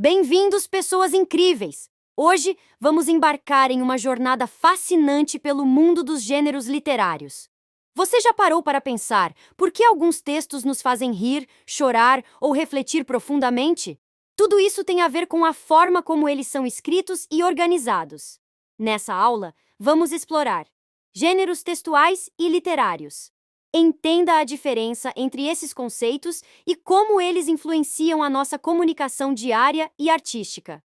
Bem-vindos, pessoas incríveis! Hoje vamos embarcar em uma jornada fascinante pelo mundo dos gêneros literários. Você já parou para pensar por que alguns textos nos fazem rir, chorar ou refletir profundamente? Tudo isso tem a ver com a forma como eles são escritos e organizados. Nessa aula, vamos explorar gêneros textuais e literários. Entenda a diferença entre esses conceitos e como eles influenciam a nossa comunicação diária e artística.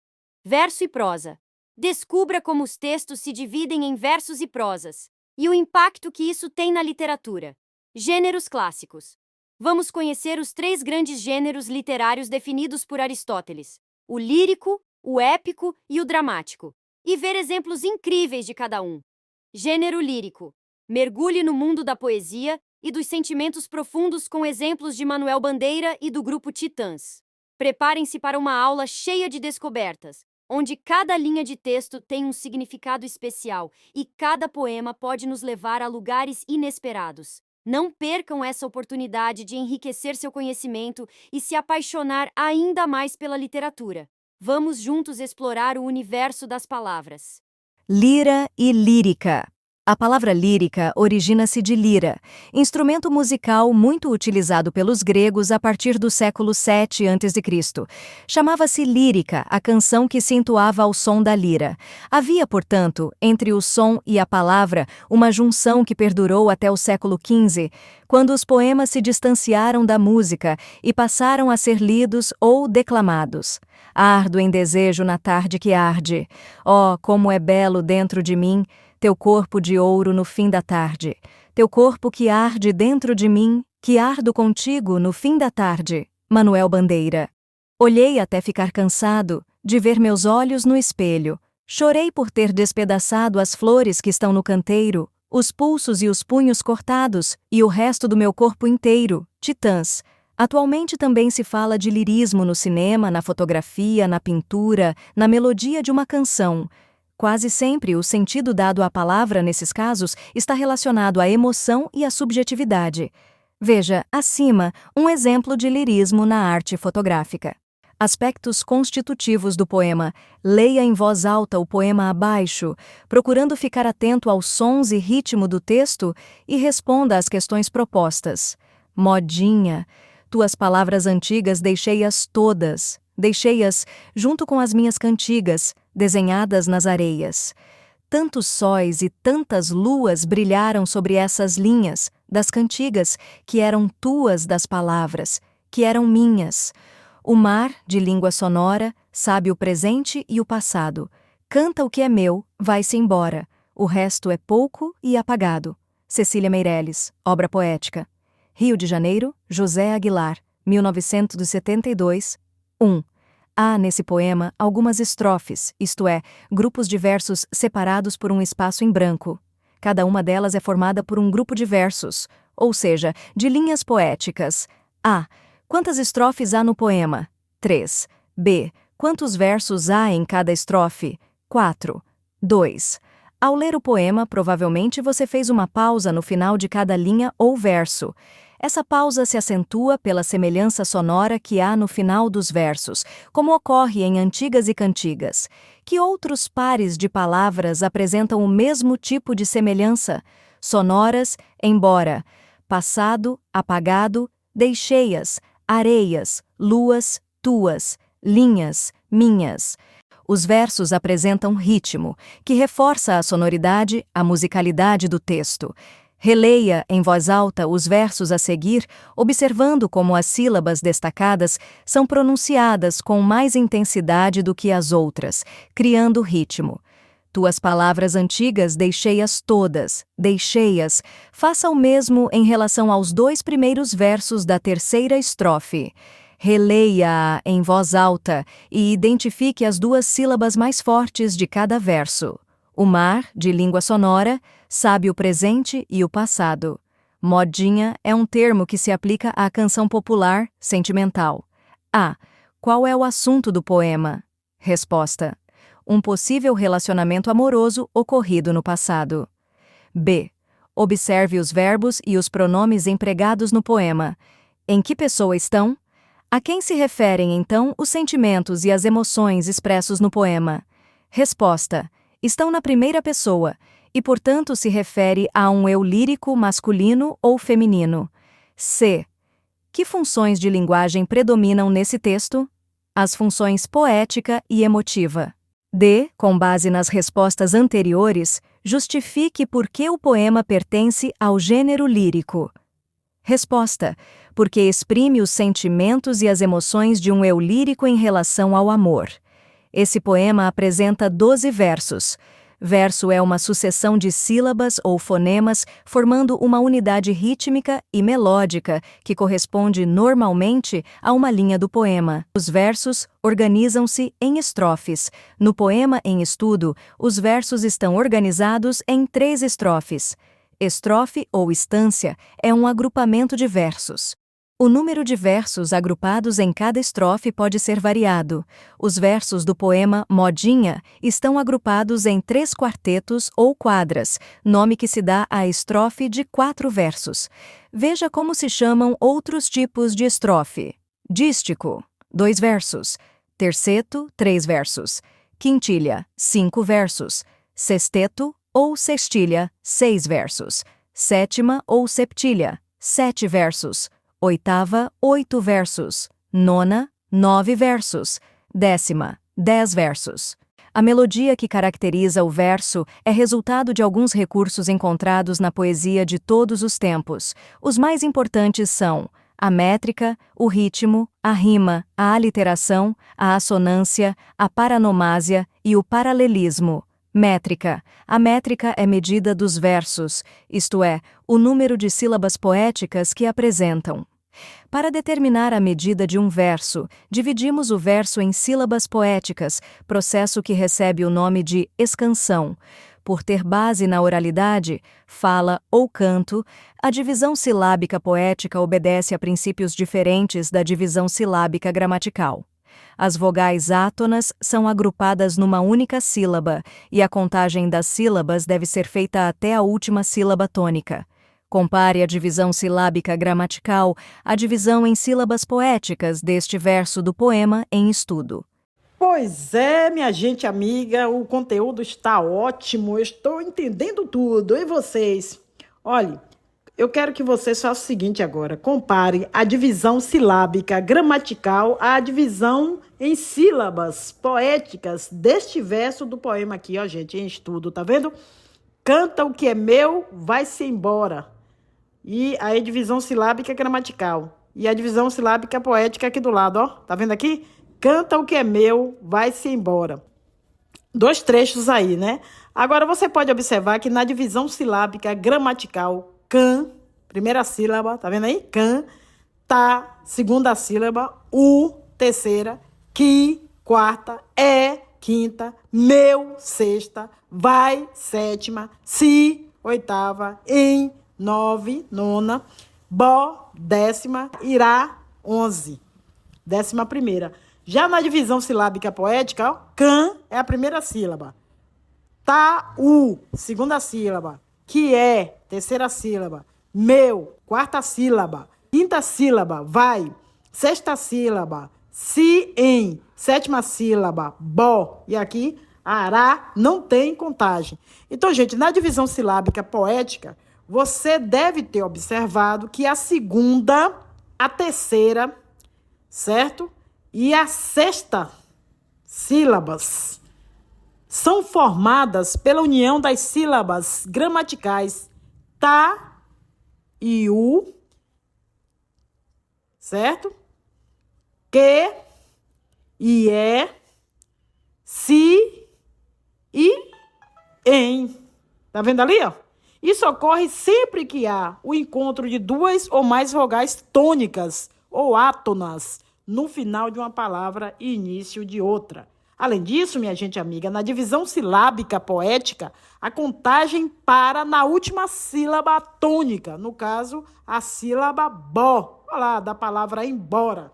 Verso e prosa. Descubra como os textos se dividem em versos e prosas e o impacto que isso tem na literatura. Gêneros clássicos. Vamos conhecer os três grandes gêneros literários definidos por Aristóteles: o lírico, o épico e o dramático, e ver exemplos incríveis de cada um. Gênero lírico. Mergulhe no mundo da poesia e dos sentimentos profundos com exemplos de Manuel Bandeira e do grupo Titãs. Preparem-se para uma aula cheia de descobertas, onde cada linha de texto tem um significado especial e cada poema pode nos levar a lugares inesperados. Não percam essa oportunidade de enriquecer seu conhecimento e se apaixonar ainda mais pela literatura. Vamos juntos explorar o universo das palavras. Lira e lírica. A palavra lírica origina-se de lira, instrumento musical muito utilizado pelos gregos a partir do século VII a.C. Chamava-se lírica a canção que se entoava ao som da lira. Havia, portanto, entre o som e a palavra uma junção que perdurou até o século XV, quando os poemas se distanciaram da música e passaram a ser lidos ou declamados. Ardo em desejo na tarde que arde. Oh, como é belo dentro de mim teu corpo de ouro no fim da tarde, teu corpo que arde dentro de mim, que ardo contigo no fim da tarde. Manuel Bandeira. Olhei até ficar cansado de ver meus olhos no espelho. Chorei por ter despedaçado as flores que estão no canteiro, os pulsos e os punhos cortados e o resto do meu corpo inteiro. Titãs. Atualmente também se fala de lirismo no cinema, na fotografia, na pintura, na melodia de uma canção. Quase sempre o sentido dado à palavra nesses casos está relacionado à emoção e à subjetividade. Veja, acima, um exemplo de lirismo na arte fotográfica. Aspectos constitutivos do poema. Leia em voz alta o poema abaixo, procurando ficar atento aos sons e ritmo do texto e responda às questões propostas. Modinha. Tuas palavras antigas deixei-as todas. Deixei-as junto com as minhas cantigas, desenhadas nas areias. Tantos sóis e tantas luas brilharam sobre essas linhas das cantigas que eram tuas das palavras, que eram minhas. O mar, de língua sonora, sabe o presente e o passado. Canta o que é meu, vai-se embora. O resto é pouco e apagado. Cecília Meirelles, obra poética. Rio de Janeiro, José Aguilar, 1972. 1. Há nesse poema algumas estrofes, isto é, grupos de versos separados por um espaço em branco. Cada uma delas é formada por um grupo de versos, ou seja, de linhas poéticas. A. Quantas estrofes há no poema? 3. B. Quantos versos há em cada estrofe? 4. 2. Ao ler o poema, provavelmente você fez uma pausa no final de cada linha ou verso. Essa pausa se acentua pela semelhança sonora que há no final dos versos, como ocorre em Antigas e Cantigas. Que outros pares de palavras apresentam o mesmo tipo de semelhança? Sonoras, embora. Passado, apagado, deixei-as, areias, luas, tuas, linhas, minhas. Os versos apresentam ritmo, que reforça a sonoridade, a musicalidade do texto. Releia em voz alta os versos a seguir, observando como as sílabas destacadas são pronunciadas com mais intensidade do que as outras, criando ritmo. Tuas palavras antigas deixei-as todas, deixei-as. Faça o mesmo em relação aos 2 primeiros versos da terceira estrofe. Releia-a em voz alta e identifique as 2 sílabas mais fortes de cada verso. O mar, de língua sonora, sabe o presente e o passado. Modinha é um termo que se aplica à canção popular, sentimental. A. Qual é o assunto do poema? Resposta: um possível relacionamento amoroso ocorrido no passado. B. Observe os verbos e os pronomes empregados no poema. Em que pessoa estão? A quem se referem, então, os sentimentos e as emoções expressos no poema? Resposta: estão na primeira pessoa, e, portanto, se refere a um eu lírico masculino ou feminino. C. Que funções de linguagem predominam nesse texto? As funções poética e emotiva. D. Com base nas respostas anteriores, justifique por que o poema pertence ao gênero lírico. Resposta: porque exprime os sentimentos e as emoções de um eu lírico em relação ao amor. Esse poema apresenta 12 versos. Verso é uma sucessão de sílabas ou fonemas formando uma unidade rítmica e melódica que corresponde normalmente a uma linha do poema. Os versos organizam-se em estrofes. No poema em estudo, os versos estão organizados em 3 estrofes. Estrofe ou estância é um agrupamento de versos. O número de versos agrupados em cada estrofe pode ser variado. Os versos do poema Modinha estão agrupados em 3 quartetos ou quadras, nome que se dá à estrofe de 4 versos. Veja como se chamam outros tipos de estrofe. Dístico, 2 versos. Terceto, 3 versos. Quintilha, 5 versos. Sexteto ou sextilha, 6 versos. Sétima ou septilha, 7 versos. Oitava, 8 versos. Nona, 9 versos. Décima, 10 versos. A melodia que caracteriza o verso é resultado de alguns recursos encontrados na poesia de todos os tempos. Os mais importantes são a métrica, o ritmo, a rima, a aliteração, a assonância, a paranomásia e o paralelismo. Métrica. A métrica é medida dos versos, isto é, o número de sílabas poéticas que apresentam. Para determinar a medida de um verso, dividimos o verso em sílabas poéticas, processo que recebe o nome de escansão. Por ter base na oralidade, fala ou canto, a divisão silábica poética obedece a princípios diferentes da divisão silábica gramatical. As vogais átonas são agrupadas numa única sílaba, e a contagem das sílabas deve ser feita até a última sílaba tônica. Compare a divisão silábica gramatical à divisão em sílabas poéticas deste verso do poema em estudo. Pois é, minha gente amiga, o conteúdo está ótimo, eu estou entendendo tudo. E vocês? Olhe, eu quero que vocês façam o seguinte agora, compare a divisão silábica gramatical à divisão em sílabas poéticas deste verso do poema aqui, ó gente, em estudo, tá vendo? Canta o que é meu, vai-se embora. E a divisão silábica gramatical. E a divisão silábica poética aqui do lado, ó, tá vendo aqui? Canta o que é meu, vai-se embora. 2 trechos aí, né? Agora você pode observar que na divisão silábica gramatical, can, primeira sílaba, tá vendo aí? Can, tá, segunda sílaba, u, terceira, que, quarta, é, quinta, meu, sexta, vai, sétima, se, oitava, em, 9, nona, bo, 10ª, irá, 11, 11ª. Já na divisão silábica poética, ó, can é a primeira sílaba, tá, u, segunda sílaba, que é, terceira sílaba, meu, quarta sílaba, quinta sílaba, vai, sexta sílaba, se, em, sétima sílaba, bo, e aqui, ará, não tem contagem. Então, gente, na divisão silábica poética, você deve ter observado que a segunda, a terceira, certo? E a sexta sílabas são formadas pela união das sílabas gramaticais tá e u, certo? Que e é, se e em. Tá vendo ali, ó? Isso ocorre sempre que há o encontro de 2 ou mais vogais tônicas ou átonas no final de uma palavra e início de outra. Além disso, minha gente amiga, na divisão silábica poética, a contagem para na última sílaba tônica, no caso, a sílaba bo, olha lá, da palavra embora.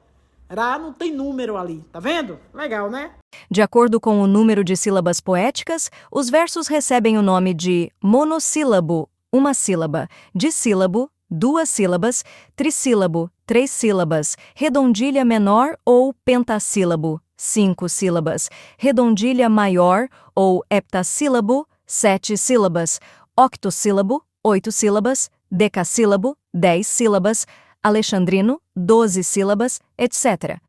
Rá não tem número ali, tá vendo? Legal, né? De acordo com o número de sílabas poéticas, os versos recebem o nome de monossílabo, uma sílaba, dissílabo, duas sílabas, trissílabo, três sílabas, redondilha menor ou pentassílabo, 5 sílabas, redondilha maior ou heptassílabo, 7 sílabas, octossílabo, 8 sílabas, decassílabo, 10 sílabas, alexandrino, 12 sílabas, etc.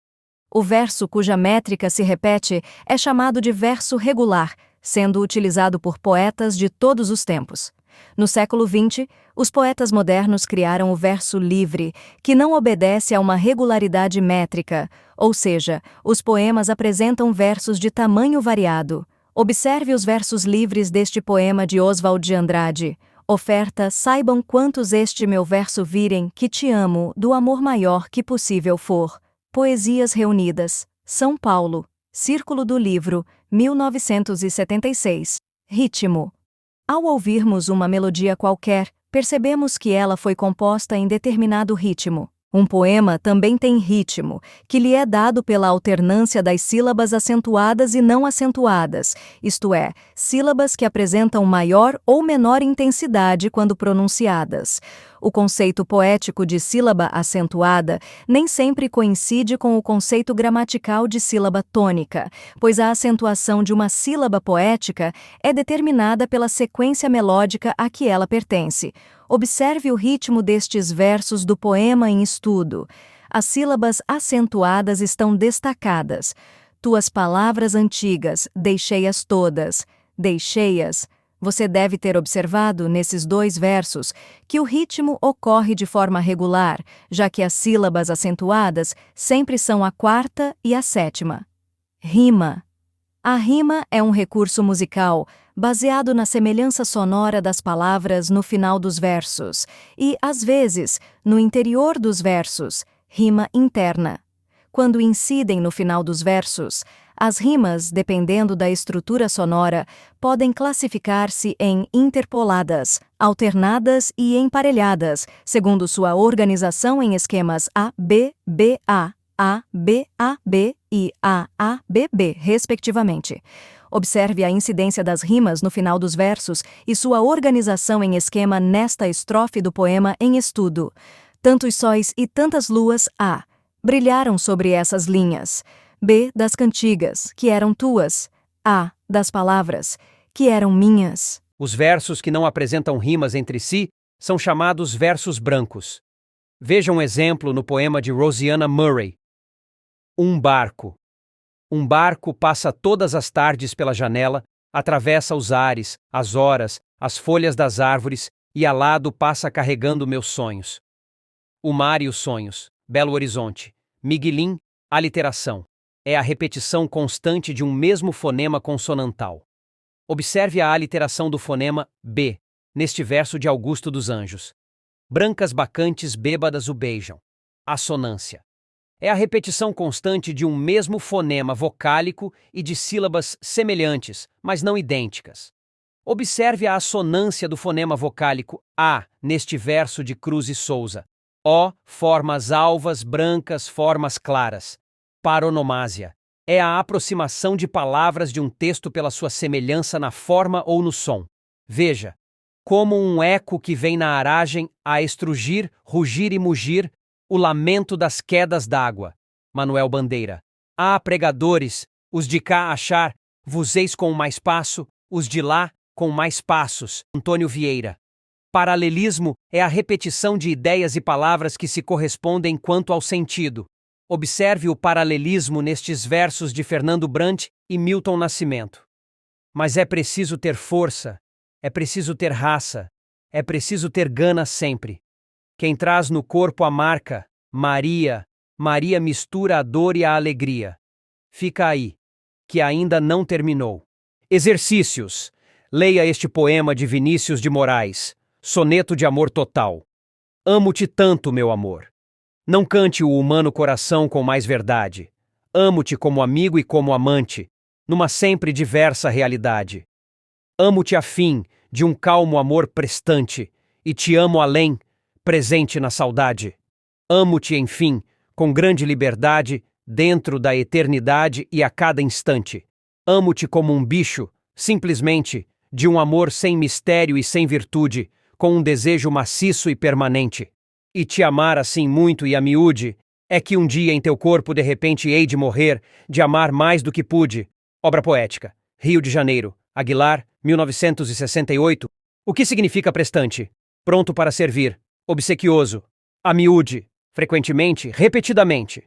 O verso cuja métrica se repete é chamado de verso regular, sendo utilizado por poetas de todos os tempos. No século XX, os poetas modernos criaram o verso livre, que não obedece a uma regularidade métrica, ou seja, os poemas apresentam versos de tamanho variado. Observe os versos livres deste poema de Oswald de Andrade. Oferta, saibam quantos este meu verso virem, que te amo, do amor maior que possível for. Poesias Reunidas, São Paulo, Círculo do Livro, 1976. Ritmo. Ao ouvirmos uma melodia qualquer, percebemos que ela foi composta em determinado ritmo. Um poema também tem ritmo, que lhe é dado pela alternância das sílabas acentuadas e não acentuadas, isto é, sílabas que apresentam maior ou menor intensidade quando pronunciadas. O conceito poético de sílaba acentuada nem sempre coincide com o conceito gramatical de sílaba tônica, pois a acentuação de uma sílaba poética é determinada pela sequência melódica a que ela pertence. Observe o ritmo destes versos do poema em estudo. As sílabas acentuadas estão destacadas. Tuas palavras antigas, deixei-as todas. Deixei-as. Você deve ter observado, nesses dois versos, que o ritmo ocorre de forma regular, já que as sílabas acentuadas sempre são a quarta e a sétima. Rima. A rima é um recurso musical baseado na semelhança sonora das palavras no final dos versos e, às vezes, no interior dos versos, rima interna. Quando incidem no final dos versos, as rimas, dependendo da estrutura sonora, podem classificar-se em interpoladas, alternadas e emparelhadas, segundo sua organização em esquemas A, B, B, A, B, A, B e A, B, B, respectivamente. Observe a incidência das rimas no final dos versos e sua organização em esquema nesta estrofe do poema em estudo. Tantos sóis e tantas luas, A, brilharam sobre essas linhas. B, das cantigas, que eram tuas. A, das palavras, que eram minhas. Os versos que não apresentam rimas entre si são chamados versos brancos. Veja um exemplo no poema de Rosianna Murray. Um barco. Um barco passa todas as tardes pela janela, atravessa os ares, as horas, as folhas das árvores e alado passa carregando meus sonhos. O mar e os sonhos. Belo Horizonte. Miguelim, aliteração. É a repetição constante de um mesmo fonema consonantal. Observe a aliteração do fonema B, neste verso de Augusto dos Anjos. Brancas bacantes bêbadas o beijam. Assonância. É a repetição constante de um mesmo fonema vocálico e de sílabas semelhantes, mas não idênticas. Observe a assonância do fonema vocálico A neste verso de Cruz e Souza. O, formas alvas, brancas, formas claras. Paronomásia. É a aproximação de palavras de um texto pela sua semelhança na forma ou no som. Veja, como um eco que vem na aragem a estrugir, rugir e mugir, o lamento das quedas d'água. Manuel Bandeira. Ah, pregadores, os de cá achar, vos eis com mais passo, os de lá com mais passos. Antônio Vieira. Paralelismo é a repetição de ideias e palavras que se correspondem quanto ao sentido. Observe o paralelismo nestes versos de Fernando Brant e Milton Nascimento. Mas é preciso ter força, é preciso ter raça, é preciso ter gana sempre. Quem traz no corpo a marca, Maria, Maria mistura a dor e a alegria. Fica aí, que ainda não terminou. Exercícios. Leia este poema de Vinícius de Moraes, Soneto de Amor Total. Amo-te tanto, meu amor. Não cante o humano coração com mais verdade. Amo-te como amigo e como amante, numa sempre diversa realidade. Amo-te a fim de um calmo amor prestante, e te amo além, presente na saudade. Amo-te, enfim, com grande liberdade, dentro da eternidade e a cada instante. Amo-te como um bicho, simplesmente, de um amor sem mistério e sem virtude, com um desejo maciço e permanente. E te amar assim muito e a miúde, é que um dia em teu corpo de repente hei de morrer, de amar mais do que pude. Obra poética. Rio de Janeiro. Aguilar, 1968. O que significa prestante? Pronto para servir. Obsequioso. A miúde. Frequentemente, repetidamente.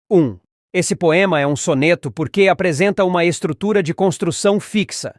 1. Esse poema é um soneto porque apresenta uma estrutura de construção fixa.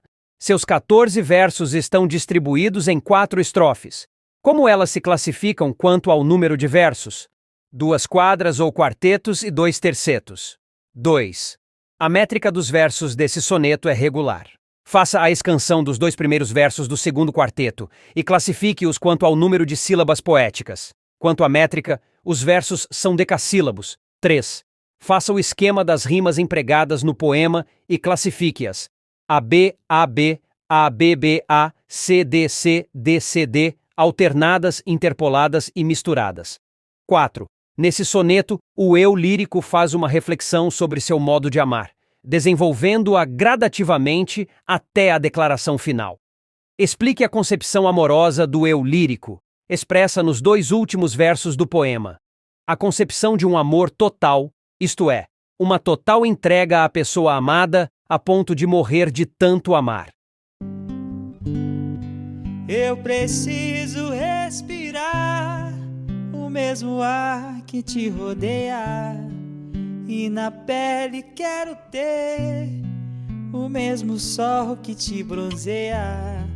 Seus 14 versos estão distribuídos em 4 estrofes. Como elas se classificam quanto ao número de versos? 2 quadras ou quartetos e 2 tercetos. 2. A métrica dos versos desse soneto é regular. Faça a escansão dos 2 primeiros versos do segundo quarteto e classifique-os quanto ao número de sílabas poéticas. Quanto à métrica, os versos são decassílabos. 3. Faça o esquema das rimas empregadas no poema e classifique-as. AB, AB, ABBA, CDC, DCD, alternadas, interpoladas e misturadas. 4. Nesse soneto, o eu lírico faz uma reflexão sobre seu modo de amar, desenvolvendo-a gradativamente até a declaração final. Explique a concepção amorosa do eu lírico, expressa nos 2 últimos versos do poema. A concepção de um amor total, isto é, uma total entrega à pessoa amada a ponto de morrer de tanto amar. Eu preciso respirar o mesmo ar que te rodeia, e na pele quero ter o mesmo sol que te bronzeia.